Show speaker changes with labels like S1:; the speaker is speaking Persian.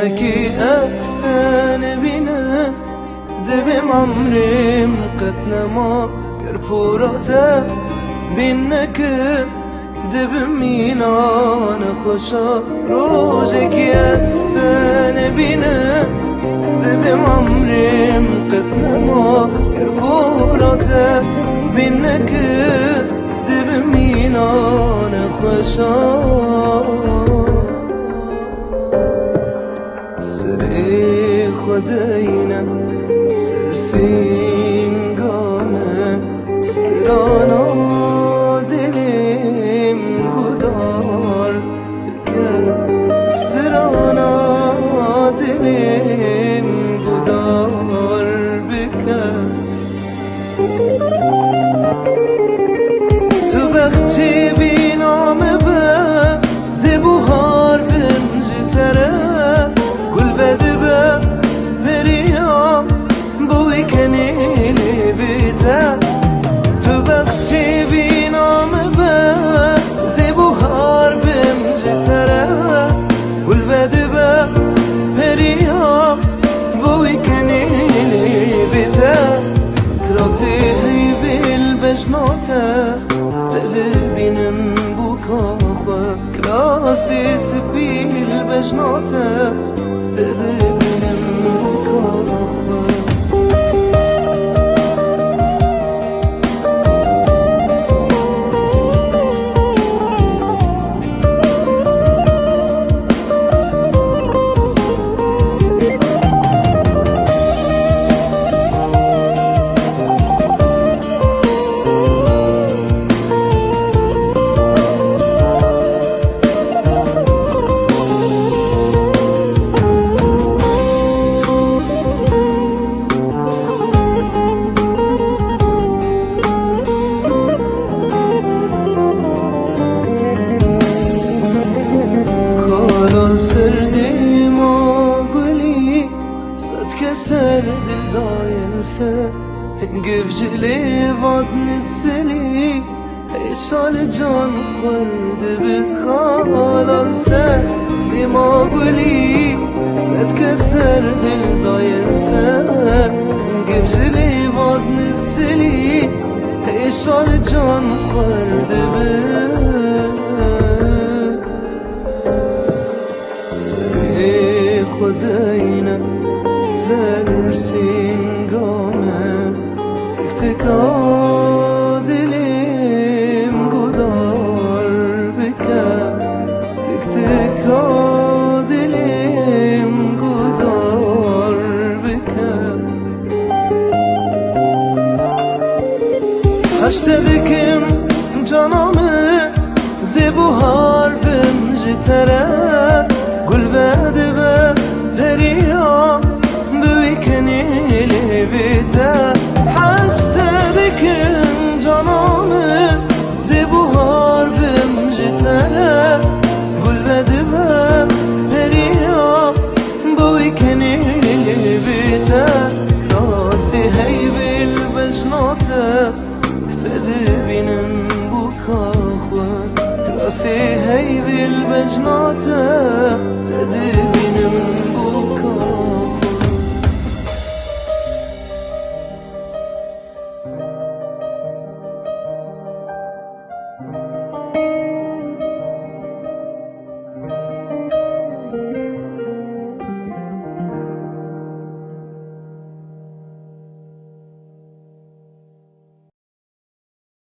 S1: اسمكي أستان بنا دبم عمرم قد نما كربوراتا بينك دبم مينان خوشا روزك أستان بنا دبم عمرم قد نما كربوراتا بينك دبم مينان خوشا سری خداینا سرسین گامه استرانا دلیم گدار بکن استرانا دلیم گدار بکن تو وقتی بی نامه به زبوهار بنج تره تو وقتی بی نام به زبوهار بمجه تره گل وده به پریا بوی کنیلی بیته کراسی بیل بجناته تده بینم بو کاخوه کراسی سبیل بجناته تده بینم بو کاخوه سردیم و گلی صد که سرد دایلسه گفجلی واد نسلی ایشال جان خورده بخالال سردیم و گلی صد که سرد دایلسه گفجلی واد نسلی ایشال جان خورده خداینا سرسین گامه تک تکا دلیم گدار بکن تک تکا دلیم گدار بکن هشته دکم جانامه زبوهار بمجه تره گل وده به پریا بوی کنیلی بیته حشته دکن جانامه زبوهار بمجه تره گل وده به پریا بوی کنیلی بیته کراسی هی بیل بجناته افتده بینم بو کاخوه کراسی هی بیل بجناته تدی